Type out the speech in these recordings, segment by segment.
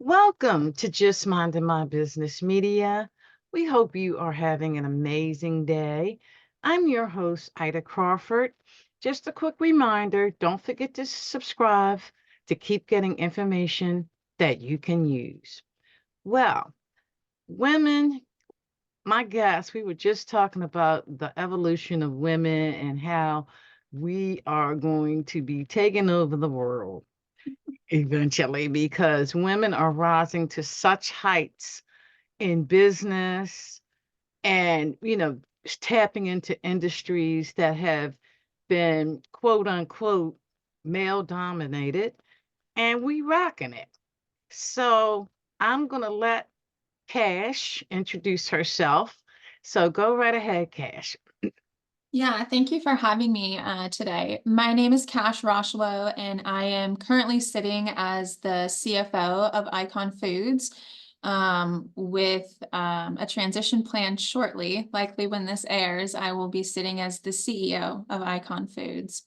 Welcome to Just Minding My Business Media. We hope you are having an amazing day. I'm your host, Ida Crawford. Just a quick reminder, don't forget to subscribe to keep getting information that you can use. Well, women, my guests, we were just talking about the evolution of women and how we are going to be taking over the world eventually because women are rising to such heights in business and tapping into industries that have been quote unquote male dominated, and we rocking it. So I'm gonna let Cash introduce herself. So go right ahead, Cash. Yeah, thank you for having me today. My name is KASH ROCHELEAU, and I am currently sitting as the CFO of Icon Foods with a transition plan shortly. Likely when this airs, I will be sitting as the CEO of Icon Foods.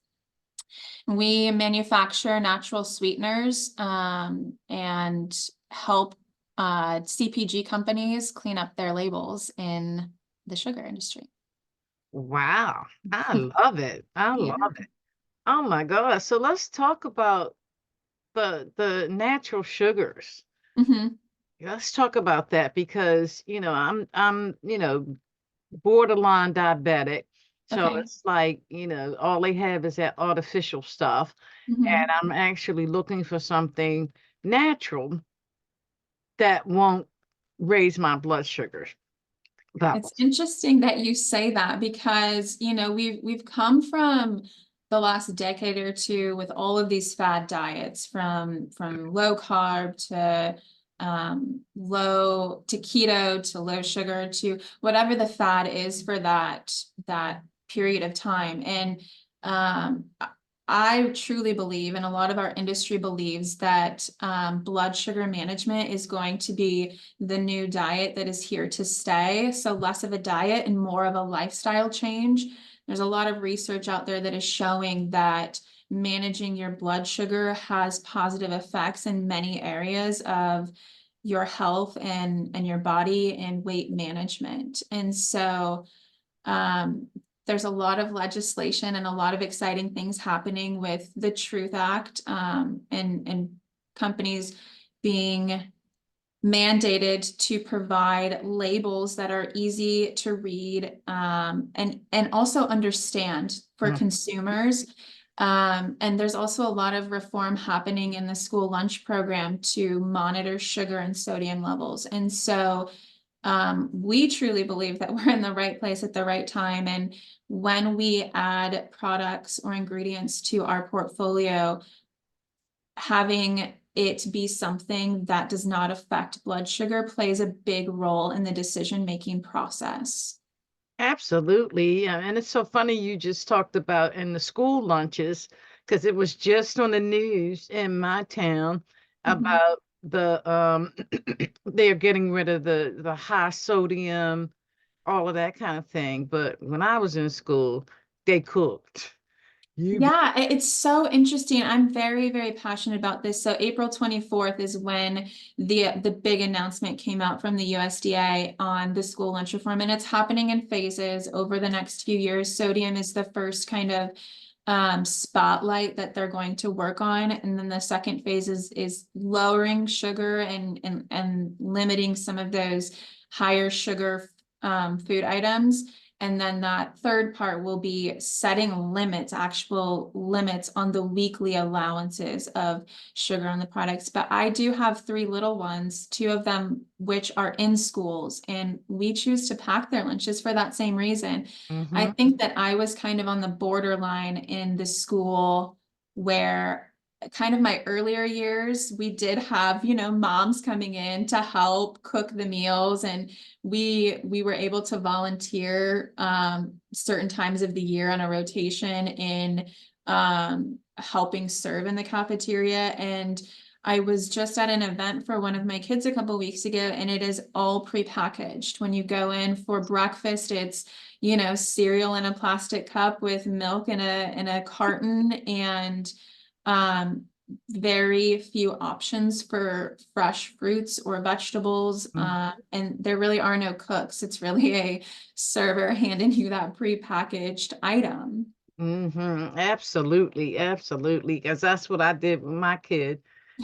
We manufacture natural sweeteners and help CPG companies clean up their labels in the sugar industry. Wow, I love it. I Yeah. love it. Oh my God. So let's talk about the natural sugars. Mhm. Let's talk about that because, I'm borderline diabetic. So Okay. it's like, all they have is that artificial stuff. And Mhm. I'm actually looking for something natural that won't raise my blood sugars It's levels. interesting that you say that because, we've come from the last decade or two with all of these fad diets from low carb to low to keto to low sugar to whatever the fad is for that period of time. And I truly believe, and a lot of our industry believes, that blood sugar management is going to be the new diet that is here to stay. So less of a diet and more of a lifestyle change. There's a lot of research out there that is showing that managing your blood sugar has positive effects in many areas of your health and your body and weight management. And so um, there's a lot of legislation and a lot of exciting things happening with the Truth Act and companies being mandated to provide labels that are easy to read and also understand for Mm. consumers. And there's also a lot of reform happening in the school lunch program to monitor sugar and sodium levels. And so we truly believe that we're in the right place at the right time. And when we add products or ingredients to our portfolio, having it be something that does not affect blood sugar plays a big role in the decision-making process. Absolutely. And it's so funny you just talked about in the school lunches, because it was just on the news in my town Mhm. about they're getting rid of the high sodium, all of that kind of thing. But when I was in school, they cooked. You Yeah, it's so interesting. I'm very, very passionate about this. So April 24th is when the big announcement came out from the USDA on the school lunch reform, and it's happening in phases over the next few years. Sodium is the first kind of spotlight that they're going to work on, and then the second phase is lowering sugar and limiting some of those higher sugar food items. And then that third part will be setting limits, actual limits on the weekly allowances of sugar on the products. But I do have three little ones, two of them which are in schools, and we choose to pack their lunches for that same reason. I hmm think that I was kind of on the borderline in the school where kind of my earlier years, we did have, moms coming in to help cook the meals, and we were able to volunteer certain times of the year on a rotation in helping serve in the cafeteria. And I was just at an event for one of my kids a couple weeks ago, and it is all prepackaged. When you go in for breakfast, it's cereal in a plastic cup with milk in a carton, and very few options for fresh fruits or vegetables. And there really are no cooks. It's really a server handing you that prepackaged item. Absolutely, absolutely. Because that's what I did with my kid.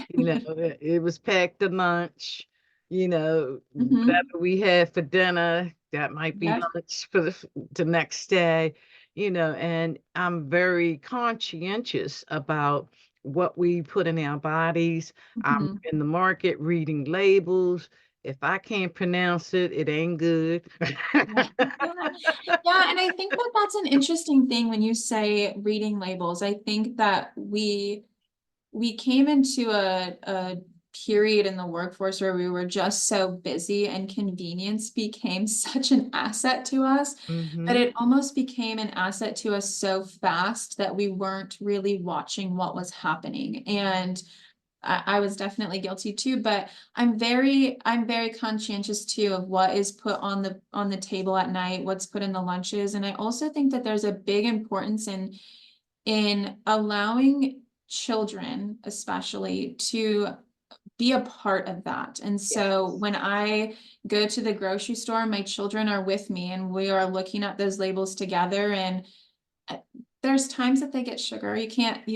It was packed to lunch, Mhm. whatever we had for dinner, that might be Yep. lunch for the next day, and I'm very conscientious about what we put in our bodies. I'm Mhm. in the market reading labels. If I can't pronounce it, it ain't good. Yeah. Yeah. Yeah, and I think that that's an interesting thing when you say reading labels. I think that we came into a period in the workforce where we were just so busy and convenience became such an asset to us, but Hmm. it almost became an asset to us so fast that we weren't really watching what was happening. And I was definitely guilty too, but I'm very conscientious too of what is put on the table at night, what's put in the lunches. And I also think that there's a big importance in allowing children, especially, to be a part of that. And so Yes. when I go to the grocery store, my children are with me and we are looking at those labels together. And uh, there's times that they get sugar. You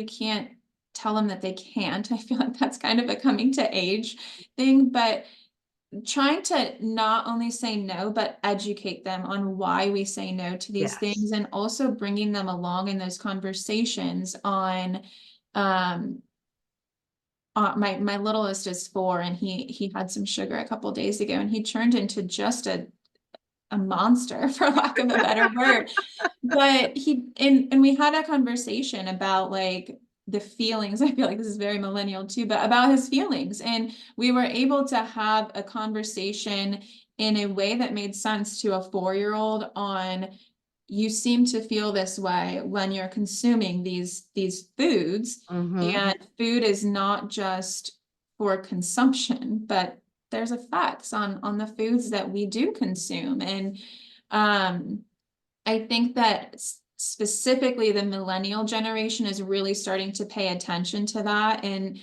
can't tell them that they can't. I feel like that's kind of a coming to age thing, but trying to not only say no, but educate them on why we say no to these Yes. things, and also bringing them along in those conversations on, um, my littlest is 4 and he had some sugar a couple days ago and he turned into just a monster for lack of a better word. But and we had a conversation about like the feelings. I feel like this is very millennial too, but about his feelings. And we were able to have a conversation in a way that made sense to a 4-year-old on, you seem to feel this way when you're consuming these foods, Hmm. and food is not just for consumption, but there's effects on the foods that we do consume. And um I think that specifically the millennial generation is really starting to pay attention to that. And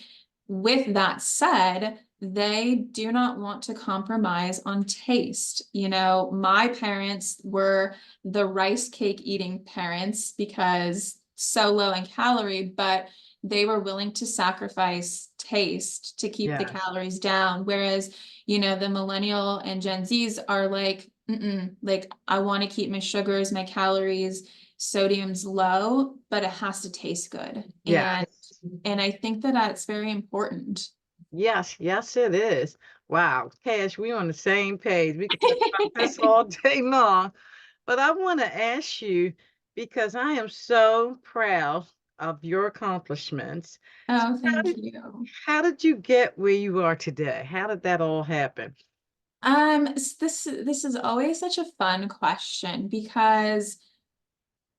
with that said, they do not want to compromise on taste. You know, my parents were the rice cake eating parents because so low in calorie, but they were willing to sacrifice taste to keep the Yes. calories down. Whereas, the millennial and Gen Zs are like, mm-mm, like I want to keep my sugars, my calories, sodium's low, but it has to taste good. And Yes. and I think that that's very important. Yes, yes, it is. Wow, Cash, we on the same page. We could talk about this all day long. But I want to ask you because I am so proud of your accomplishments. So Oh, how thank did you. how did you get where you are today? How did that all happen? This is always such a fun question because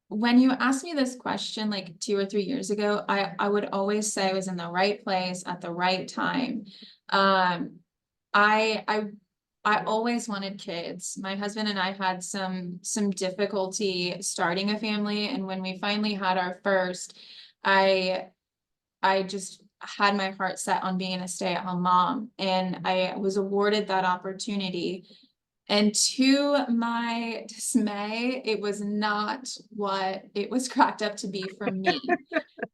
when you asked me this question like 2 or 3 years ago, I would always say I was in the right place at the right time. Um, I I I always wanted kids. My husband and I had some difficulty starting a family, and when we finally had our first, I I just had my heart set on being a stay-at-home mom, and I was awarded that opportunity. And to my dismay, it was not what it was cracked up to be for me.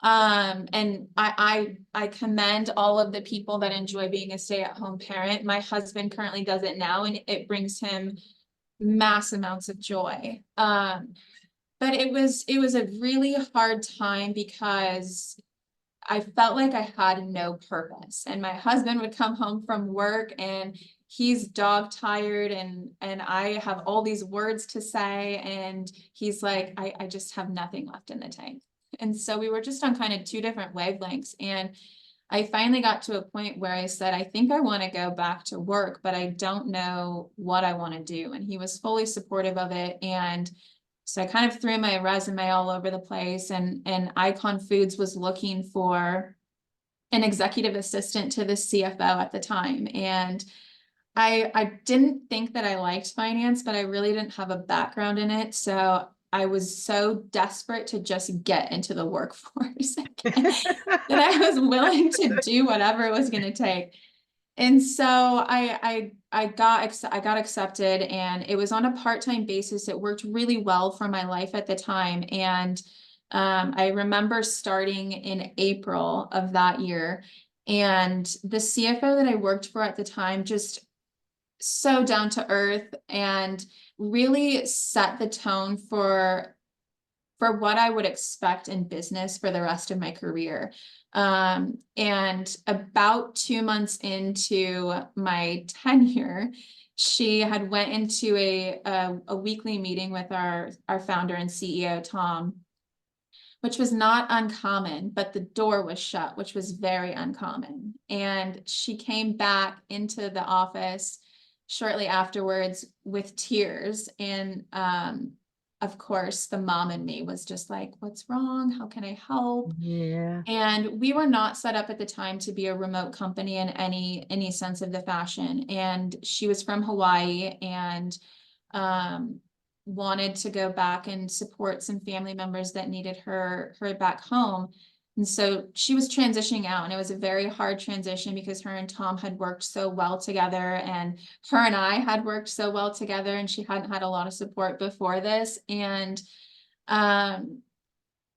And I commend all of the people that enjoy being a stay-at-home parent. My husband currently does it now, and it brings him mass amounts of joy. But it was a really hard time because I felt like I had no purpose. And my husband would come home from work and he's dog tired and I have all these words to say and he's like, I just have nothing left in the tank. And so we were just on kind of two different wavelengths. And I finally got to a point where I said, I think I want to go back to work, but I don't know what I want to do. And he was fully supportive of it. And so I kind of threw my resume all over the place, and Icon Foods was looking for an executive assistant to the CFO at the time. And I didn't think that I liked finance, but I really didn't have a background in it. So I was so desperate to just get into the workforce again, that I was willing to do whatever it was going to take. And so I got accepted, and it was on a part-time basis. It worked really well for my life at the time. And I remember starting in April of that year, and the CFO that I worked for at the time, just so down to earth and really set the tone for what I would expect in business for the rest of my career. And about 2 months into my tenure, she had went into a weekly meeting with our founder and CEO, Tom, which was not uncommon, but the door was shut, which was very uncommon. And she came back into the office shortly afterwards with tears. And of course, the mom in me was just like, what's wrong? How can I help? Yeah. And we were not set up at the time to be a remote company in any sense of the fashion. And she was from Hawaii, and wanted to go back and support some family members that needed her back home. And so she was transitioning out, and it was a very hard transition because her and Tom had worked so well together, and her and I had worked so well together, and she hadn't had a lot of support before this. And at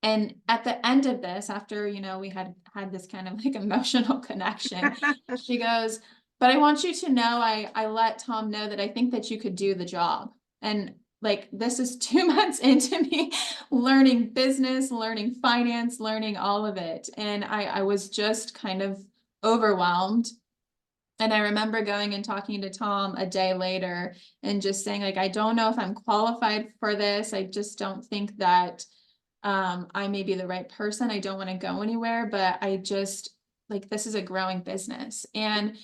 the end of this, after, we had this kind of like emotional connection, she goes, but I want you to know, I let Tom know that I think that you could do the job. And like, this is 2 months into me learning business, learning finance, learning all of it. And I was just kind of overwhelmed. And I remember going and talking to Tom a day later and just saying, like, I don't know if I'm qualified for this. I just don't think that I may be the right person. I don't want to go anywhere, but I just, like, this is a growing business. And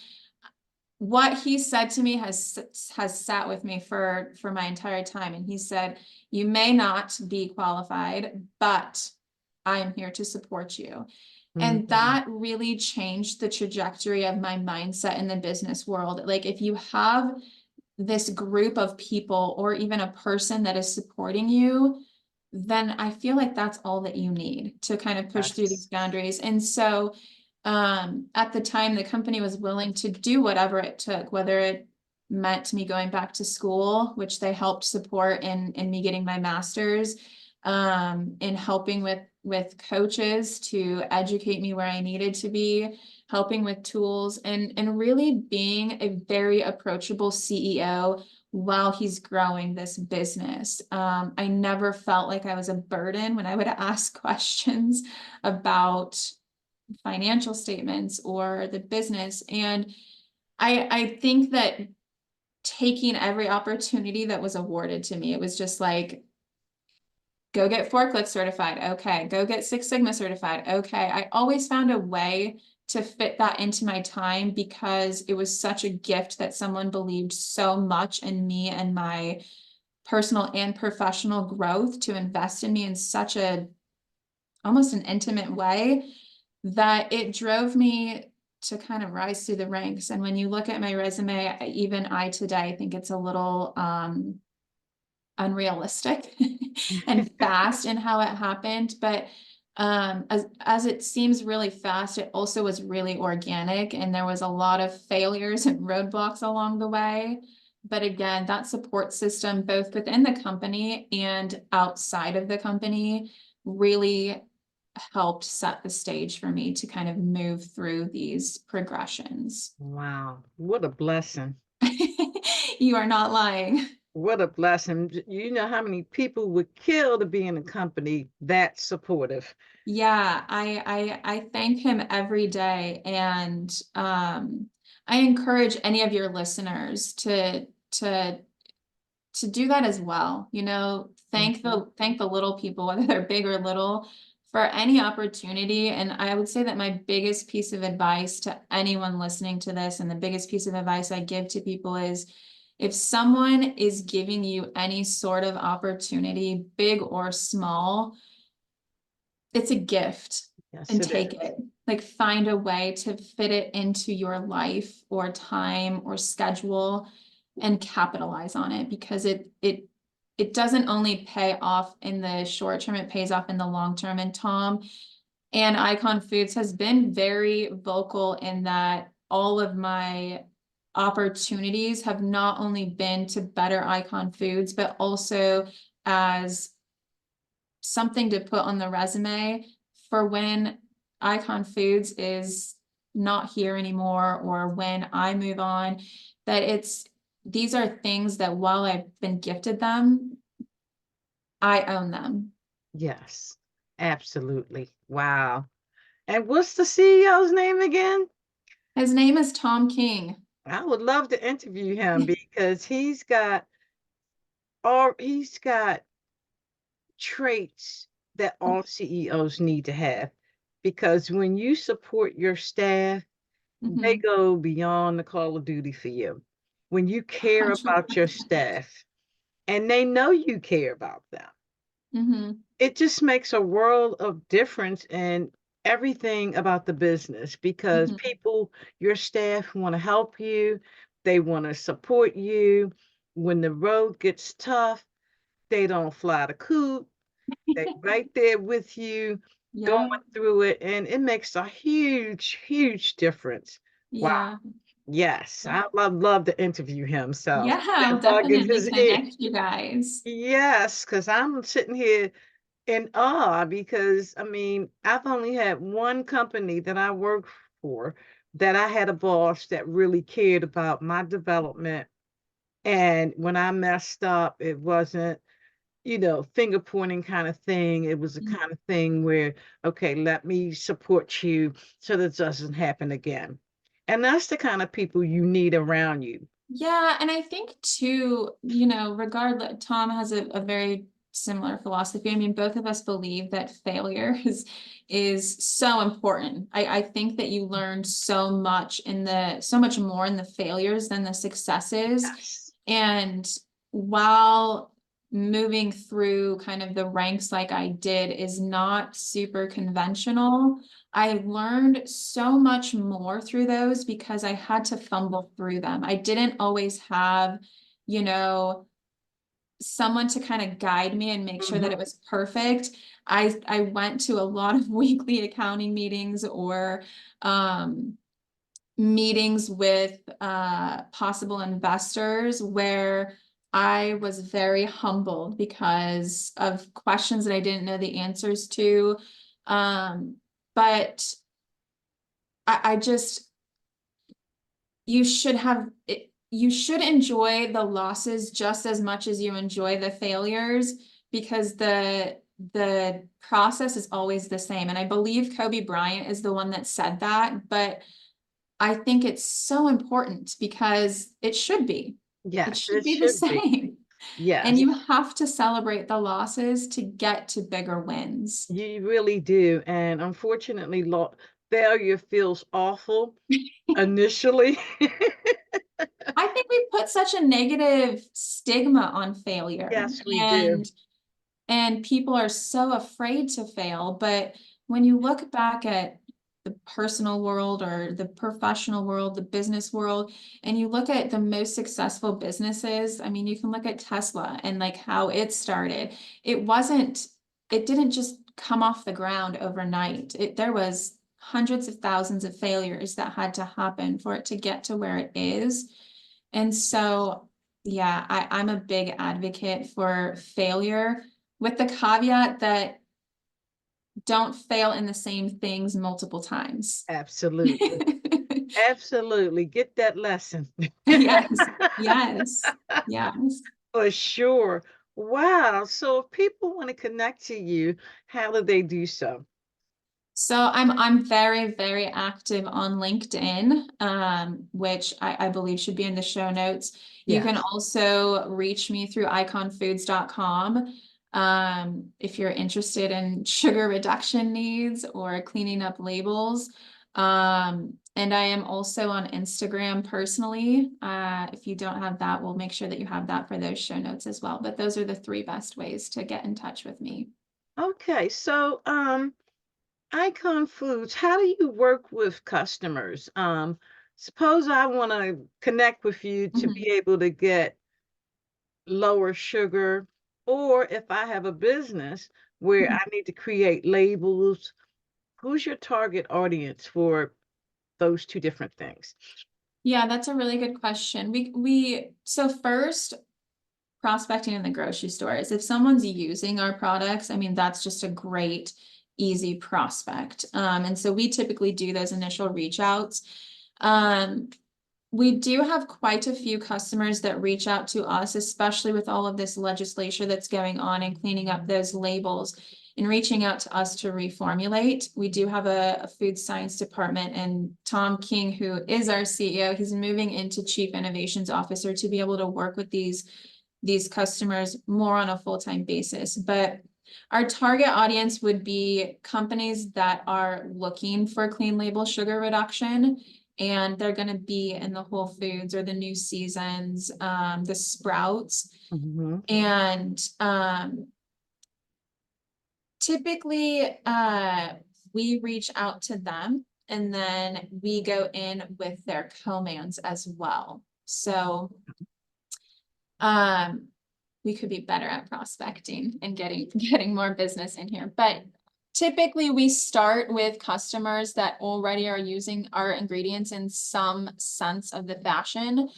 what he said to me has sat with me for my entire time. And he said, you may not be qualified, but I am here to support you. And Mhm. that really changed the trajectory of my mindset in the business world. Like, if you have this group of people or even a person that is supporting you, then I feel like that's all that you need to kind of push through these Yes. boundaries. And so at the time, the company was willing to do whatever it took, whether it meant me going back to school, which they helped support in me getting my master's, in helping with coaches to educate me where I needed to be, helping with tools, and really being a very approachable CEO while he's growing this business. I never felt like I was a burden when I would ask questions about financial statements or the business. And I think that taking every opportunity that was awarded to me, it was just like, go get forklift certified. Okay. Go get Six Sigma certified. Okay. I always found a way to fit that into my time because it was such a gift that someone believed so much in me and my personal and professional growth to invest in me in such a almost an intimate way that it drove me to kind of rise through the ranks. And when you look at my resume, even I today think it's a little unrealistic and fast in how it happened. But as it seems really fast, it also was really organic, and there was a lot of failures and roadblocks along the way. But again, that support system, both within the company and outside of the company, really helped set the stage for me to kind of move through these progressions. Wow. What a blessing. You are not lying. What a blessing. You know how many people would kill to be in a company that supportive. Yeah, I thank him every day, and I encourage any of your listeners to do that as well. Mhm. Thank the little people, whether they're big or little, for any opportunity. And I would say that my biggest piece of advice to anyone listening to this, and the biggest piece of advice I give to people is, if someone is giving you any sort of opportunity, big or small, it's a gift, Yes, and it take is. it. Like, find a way to fit it into your life or time or schedule and capitalize on it, because it doesn't only pay off in the short term, it pays off in the long term. And Tom and Icon Foods has been very vocal in that all of my opportunities have not only been to better Icon Foods, but also as something to put on the resume for when Icon Foods is not here anymore, or when I move on, that these are things that while I've been gifted them, I own them. Yes, absolutely. Wow. And what's the CEO's name again? His name is Tom King. I would love to interview him because he's got traits that all CEOs need to have. Because when you support your staff, they Mhm. go beyond the call of duty for you. When you care about your 100%. staff and they know you care about them, Mhm. it just makes a world of difference in everything about the business because Mhm. people, your staff want to help you, they want to support you. When the road gets tough, they don't fly the coop. They right there with you, going Yeah. through it, and it makes a huge, huge difference. Wow. Yeah. Yes, I love to interview him. So Yeah, I'll that bug in definitely his head. connect you guys. Yes, because I'm sitting here in awe because I mean, I've only had one company that I worked for that I had a boss that really cared about my development. And when I messed up, it wasn't, finger pointing kind of thing. It was the Mhm. kind of thing where, okay, let me support you so that doesn't happen again. And that's the kind of people you need around you. Yeah, and I think too, regardless, Tom has a very similar philosophy. I mean, both of us believe that failure is so important. I think that you learn so much more in the failures than the successes. Yes. And while moving through kind of the ranks like I did is not super conventional, I learned so much more through those because I had to fumble through them. I didn't always have, you know, someone to kind of guide me and make sure that Mhm. it was perfect. I went to a lot of weekly accounting meetings or meetings with possible investors where I was very humbled because of questions that I didn't know the answers to. But I just, you should have it, you should enjoy the losses just as much as you enjoy the failures because the process is always the same. And I believe Kobe Bryant is the one that said that, but I think it's so important because it should be. It Yes, should it be the should be. same. And Yes, you have to celebrate the losses to get to bigger wins. you really do. And unfortunately, failure feels awful initially. I think we put such a negative stigma on failure, Yes, we do. and people are so afraid to fail. But when you look back at the personal world or the professional world, the business world, and you look at the most successful businesses, I mean, you can look at Tesla and like how it started. It didn't just come off the ground overnight. There was hundreds of thousands of failures that had to happen for it to get to where it is. And so, yeah, I'm a big advocate for failure with the caveat that don't fail in the same things multiple times. Absolutely. Absolutely. Get that lesson. Yes, yes, yes. For sure. Wow. So if people want to connect to you, how do they do so? So I'm very, very active on LinkedIn, which I believe should be in the show notes. You can Yes. also reach me through iconfoods.com if you're interested in sugar reduction needs or cleaning up labels. And I am also on Instagram personally. If you don't have that, we'll make sure that you have that for those show notes as well. But those are the three best ways to get in touch with me. Okay. So Icon Foods, how do you work with customers? Suppose I want to connect with you to be Mhm. able to get lower sugar. Or if I have a business where I need to create labels, who's your target audience for those two different things? Yeah, that's a really good question. So first, prospecting in the grocery stores. If someone's using our products, I mean, that's just a great, easy prospect. And so we typically do those initial reach outs. Um, we do have quite a few customers that reach out to us, especially with all of this legislation that's going on and cleaning up those labels and reaching out to us to reformulate. We do have a food science department, and Tom King, who is our CEO, he's moving into chief innovations officer to be able to work with these customers more on a full-time basis. But our target audience would be companies that are looking for clean label sugar reduction, and they're going to be in the Whole Foods or the New Seasons, the Sprouts. Mm-hmm. And typically we reach out to them, and then we go in with their co-mans as well. So we could be better at prospecting and getting more business in here. But typically we start with customers that already are using our ingredients in some sense of the fashion.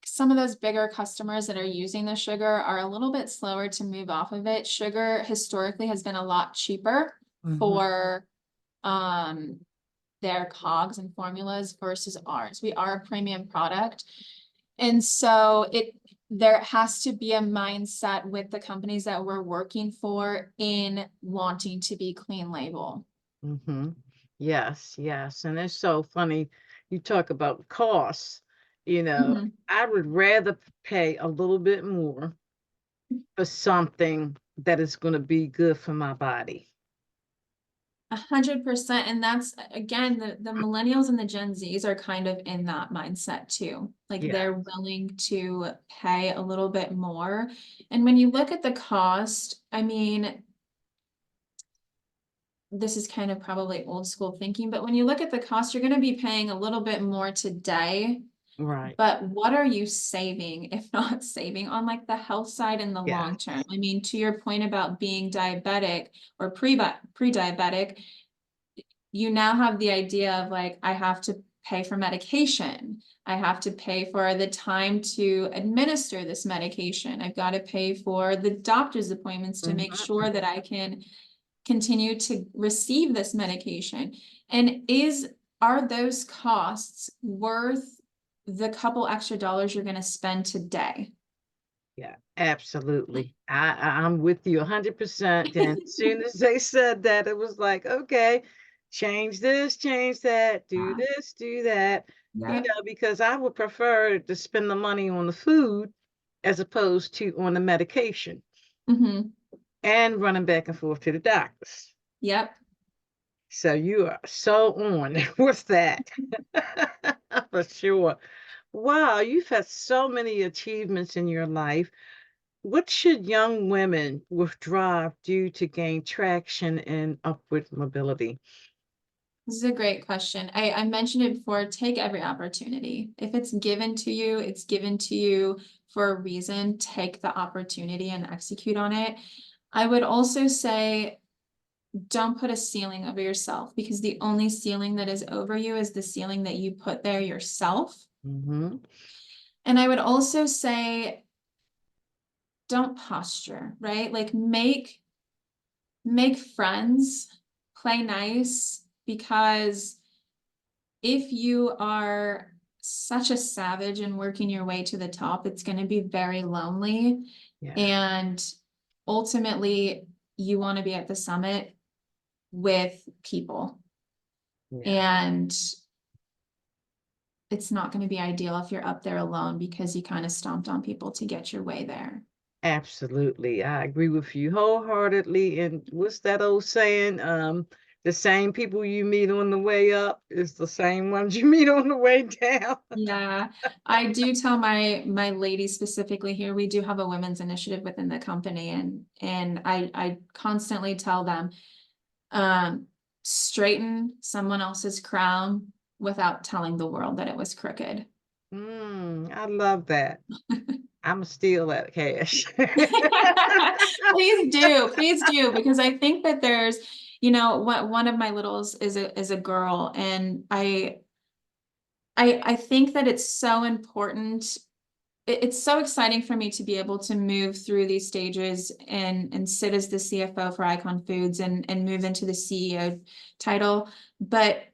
Some of those bigger customers that are using the sugar are a little bit slower to move off of it. Sugar historically has been a lot cheaper Mm-hmm. for their COGS and formulas versus ours. We are a premium product. And so there has to be a mindset with the companies that we're working for in wanting to be clean label. Mm-hmm. Yes, yes. And it's so funny. You talk about costs, Mhm. I would rather pay a little bit more for something that is going to be good for my body. 100%. And that's again, the millennials and the Gen Zs are kind of in that mindset too. Like Yeah. they're willing to pay a little bit more. And when you look at the cost, I mean, this is kind of probably old school thinking, but when you look at the cost, you're going to be paying a little bit more today. Right. But what are you saving, if not saving on like the health side in the long term? Yes. I mean, to your point about being diabetic or pre-diabetic, you now have the idea of like, I have to pay for medication. I have to pay for the time to administer this medication. I've got to pay for the doctor's appointments to make Mm-hmm. sure that I can continue to receive this medication. And are those costs worth the couple extra dollars you're going to spend today? Yeah, absolutely. I'm with you 100%. And as soon as they said that, it was like, okay, change this, change that, do Yeah. this, do that, Yep. because I would prefer to spend the money on the food as opposed to on the medication Mm-hmm. and running back and forth to the doctors. Yep. So you are so on with that for sure. Wow, you've had so many achievements in your life. What should young women with drive do to gain traction and upward mobility? This is a great question. I mentioned it before, take every opportunity. If it's given to you, it's given to you for a reason. Take the opportunity and execute on it. I would also say, don't put a ceiling over yourself, because the only ceiling that is over you is the ceiling that you put there yourself. Mm-hmm. And I would also say, don't posture, right? Like make friends, play nice, because if you are such a savage and working your way to the top, it's going to be very lonely. Yeah, And ultimately, you want to be at the summit with people. yeah, And it's not going to be ideal if you're up there alone because you kind of stomped on people to get your way there. absolutely. I agree with you wholeheartedly. And what's that old saying? The same people you meet on the way up is the same ones you meet on the way down. Yeah, I do tell my ladies specifically here, we do have a women's initiative within the company, and I constantly tell them, um, straighten someone else's crown without telling the world that it was crooked. I love that. I'ma steal that cash. Please do, because I think that there's, you know, what one of my littles is a girl, and I think that it's so important. It's so exciting for me to be able to move through these stages and sit as the CFO for Icon Foods and move into the CEO title. But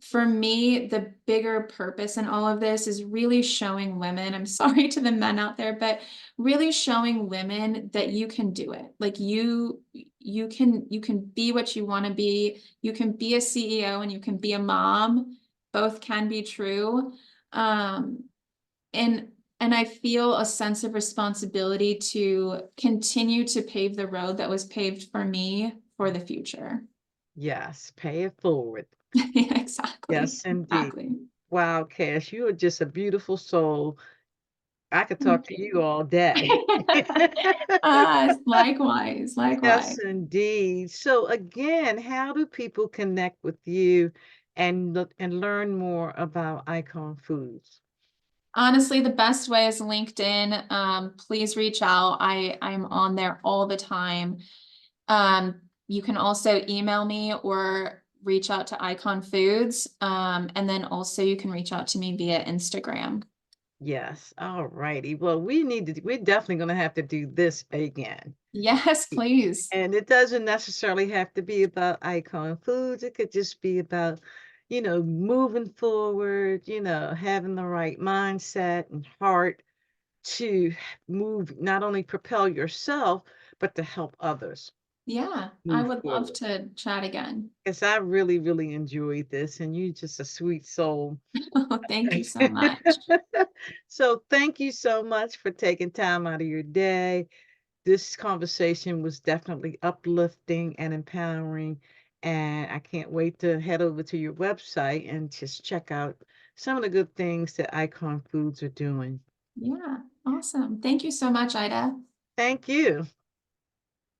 for me, the bigger purpose in all of this is really showing women, I'm sorry to the men out there, but really showing women that you can do it. Like you can be what you want to be. You can be a CEO and you can be a mom. Both can be true. Um, and and I feel a sense of responsibility to continue to pave the road that was paved for me for the future. Yes, pay it forward. Yeah, exactly. Yes, indeed. Exactly. Wow, Cash, you are just a beautiful soul. I could talk Thank to you you. all day. Likewise, Yes, likewise. indeed. So again, how do people connect with you and look and learn more about Icon Foods? Honestly, the best way is LinkedIn. Please reach out. I'm on there all the time. You can also email me or reach out to Icon Foods. And then also you can reach out to me via Instagram. Yes. All righty. Well, we're definitely going to have to do this again. Yes, please. And it doesn't necessarily have to be about Icon Foods. It could just be about, moving forward, having the right mindset and heart to move, not only propel yourself, but to help others Yeah, I move would love forward. to chat again. Because I really, really enjoyed this, and you're just a sweet soul. Thank you so much. So thank you so much for taking time out of your day. This conversation was definitely uplifting and empowering, and I can't wait to head over to your website and just check out some of the good things that Icon Foods are doing. Yeah, awesome. Thank you so much, Ida. Thank you.